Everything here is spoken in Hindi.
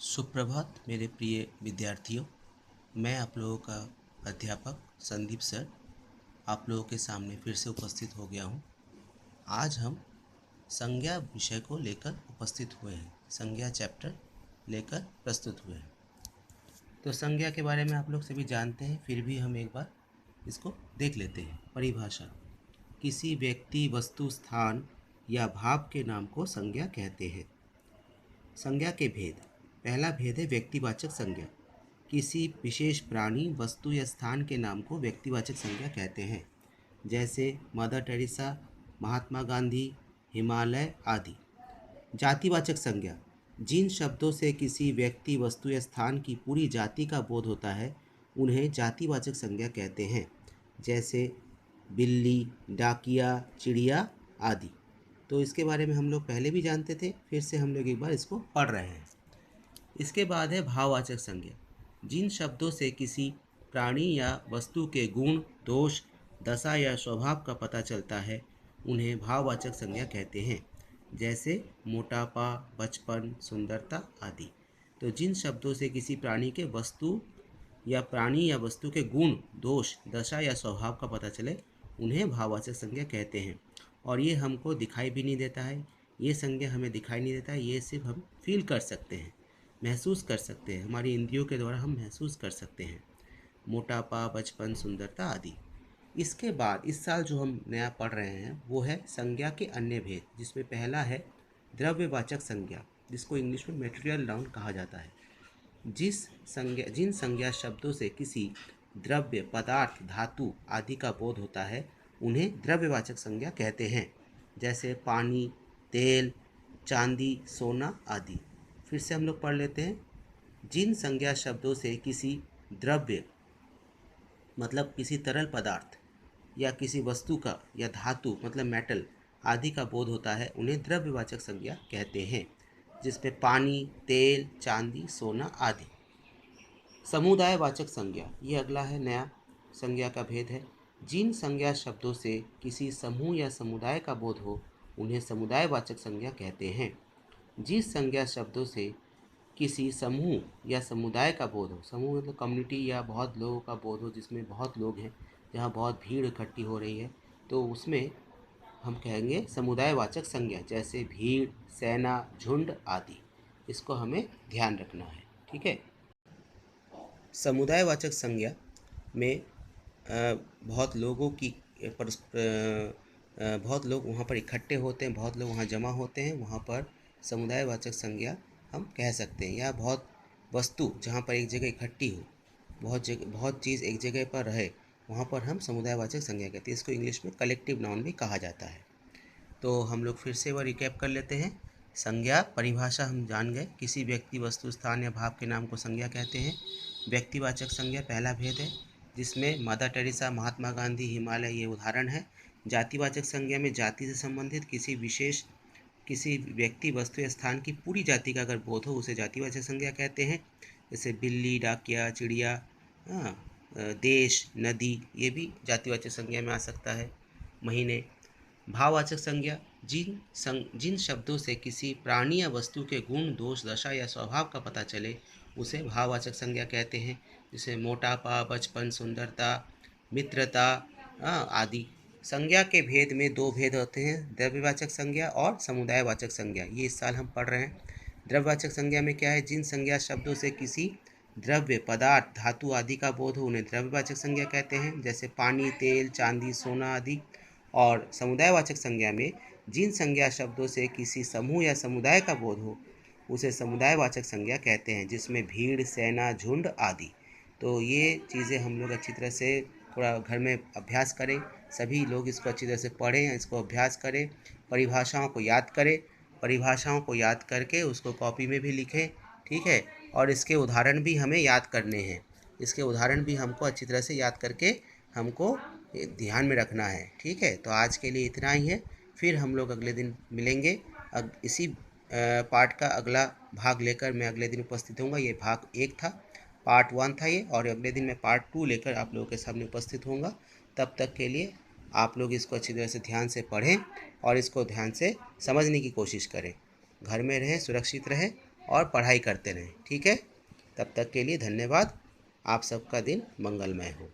सुप्रभात मेरे प्रिय विद्यार्थियों। मैं आप लोगों का अध्यापक संदीप सर आप लोगों के सामने फिर से उपस्थित हो गया हूँ। आज हम संज्ञा विषय को लेकर उपस्थित हुए हैं, संज्ञा चैप्टर लेकर प्रस्तुत हुए हैं। तो संज्ञा के बारे में आप लोग सभी जानते हैं, फिर भी हम एक बार इसको देख लेते हैं। परिभाषा: किसी व्यक्ति, वस्तु, स्थान या भाव के नाम को संज्ञा कहते हैं। संज्ञा के भेद: पहला भेद है व्यक्तिवाचक संज्ञा। किसी विशेष प्राणी, वस्तु या स्थान के नाम को व्यक्तिवाचक संज्ञा कहते हैं, जैसे मदर टेरेसा, महात्मा गांधी, हिमालय आदि। जातिवाचक संज्ञा: जिन शब्दों से किसी व्यक्ति, वस्तु या स्थान की पूरी जाति का बोध होता है उन्हें जातिवाचक संज्ञा कहते हैं, जैसे बिल्ली, डाकिया, चिड़िया आदि। तो इसके बारे में हम लोग पहले भी जानते थे, फिर से हम लोग एक बार इसको पढ़ रहे हैं। इसके बाद है भाववाचक संज्ञा। जिन शब्दों से किसी प्राणी या वस्तु के गुण, दोष, दशा या स्वभाव का पता चलता है उन्हें भाववाचक संज्ञा कहते हैं, जैसे मोटापा, बचपन, सुंदरता आदि। तो जिन शब्दों से किसी प्राणी के प्राणी या वस्तु के गुण, दोष, दशा या स्वभाव का पता चले उन्हें भाववाचक संज्ञा कहते हैं। और ये हमको दिखाई भी नहीं देता है, ये संज्ञा हमें दिखाई नहीं देता है, ये सिर्फ हम फील कर सकते हैं, महसूस कर सकते हैं, हमारी इंद्रियों के द्वारा हम महसूस कर सकते हैं। मोटापा, बचपन, सुंदरता आदि। इसके बाद इस साल जो हम नया पढ़ रहे हैं वो है संज्ञा के अन्य भेद, जिसमें पहला है द्रव्यवाचक संज्ञा, जिसको इंग्लिश में मेटेरियल नाउन कहा जाता है। जिन संज्ञा शब्दों से किसी द्रव्य, पदार्थ, धातु आदि का बोध होता है उन्हें द्रव्यवाचक संज्ञा कहते हैं, जैसे पानी, तेल, चांदी, सोना आदि। फिर से हम लोग पढ़ लेते हैं। जिन संज्ञा शब्दों से किसी द्रव्य मतलब किसी तरल पदार्थ या किसी वस्तु का या धातु मतलब मेटल आदि का बोध होता है उन्हें द्रव्यवाचक संज्ञा कहते हैं, जिसमें पानी, तेल, चांदी, सोना आदि। समुदायवाचक संज्ञा, ये अगला है नया संज्ञा का भेद है। जिन संज्ञा शब्दों से किसी समूह या समुदाय का बोध हो उन्हें समुदायवाचक संज्ञा कहते हैं। जिस संज्ञा शब्दों से किसी समूह या समुदाय का बोध हो, समूह मतलब कम्युनिटी या बहुत लोगों का बोध हो, जिसमें बहुत लोग हैं, जहाँ बहुत भीड़ इकट्ठी हो रही है, तो उसमें हम कहेंगे समुदायवाचक संज्ञा, जैसे भीड़, सेना, झुंड आदि। इसको हमें ध्यान रखना है, ठीक है। समुदायवाचक संज्ञा में बहुत लोगों की बहुत लोग वहाँ पर इकट्ठे होते हैं, बहुत लोग वहाँ जमा होते हैं, वहाँ पर समुदायवाचक संज्ञा हम कह सकते हैं। या बहुत वस्तु जहाँ पर एक जगह इकट्ठी हो, बहुत चीज़ एक जगह पर रहे, वहाँ पर हम समुदायवाचक संज्ञा कहते हैं। इसको इंग्लिश में कलेक्टिव नाउन भी कहा जाता है। तो हम लोग फिर से वह रिकैप कर लेते हैं। संज्ञा परिभाषा हम जान गए, किसी व्यक्ति, वस्तु, स्थान या भाव के नाम को संज्ञा कहते हैं। व्यक्तिवाचक संज्ञा पहला भेद है, जिसमें मदर टेरेसा, महात्मा गांधी, हिमालय ये उदाहरण है। जातिवाचक संज्ञा में जाति से संबंधित किसी व्यक्ति, वस्तु या स्थान की पूरी जाति का अगर बोध हो उसे जातिवाचक संज्ञा कहते हैं, जैसे बिल्ली, डाकिया, चिड़िया, देश, नदी, ये भी जातिवाचक संज्ञा में आ सकता है। महीने। भाववाचक संज्ञा, जिन शब्दों से किसी प्राणी या वस्तु के गुण, दोष, दशा या स्वभाव का पता चले उसे भाववाचक संज्ञा कहते हैं, जैसे मोटापा, बचपन, सुंदरता, मित्रता आदि। संज्ञा के भेद में दो भेद होते हैं, द्रव्यवाचक संज्ञा और समुदायवाचक संज्ञा। ये इस साल हम पढ़ रहे हैं। द्रव्यवाचक संज्ञा में क्या है, जिन संज्ञा शब्दों से किसी द्रव्य, पदार्थ, धातु आदि का बोध हो उन्हें द्रव्यवाचक संज्ञा कहते हैं, जैसे पानी, तेल, चांदी, सोना आदि। और समुदायवाचक संज्ञा में जिन संज्ञा शब्दों से किसी समूह या समुदाय का बोध हो उसे समुदायवाचक संज्ञा कहते हैं, जिसमें भीड़, सेना, झुंड आदि। तो ये चीज़ें हम लोग अच्छी तरह से थोड़ा घर में अभ्यास करें, सभी लोग इसको अच्छी तरह से पढ़ें, इसको अभ्यास करें, परिभाषाओं को याद करें, परिभाषाओं को याद करके उसको कॉपी में भी लिखें, ठीक है। और इसके उदाहरण भी हमें याद करने हैं, इसके उदाहरण भी हमको अच्छी तरह से याद करके हमको ध्यान में रखना है, ठीक है। तो आज के लिए इतना ही है, फिर हम लोग अगले दिन मिलेंगे। इसी पार्ट का अगला भाग लेकर मैं अगले दिन उपस्थित होऊंगा। ये भाग 1 था, पार्ट 1 था ये, और अगले दिन मैं पार्ट 2 लेकर आप लोगों के सामने उपस्थित होऊंगा। तब तक के लिए आप लोग इसको अच्छी तरह से ध्यान से पढ़ें और इसको ध्यान से समझने की कोशिश करें। घर में रहें, सुरक्षित रहें और पढ़ाई करते रहें। ठीक है, तब तक के लिए धन्यवाद। आप सबका दिन मंगलमय हो।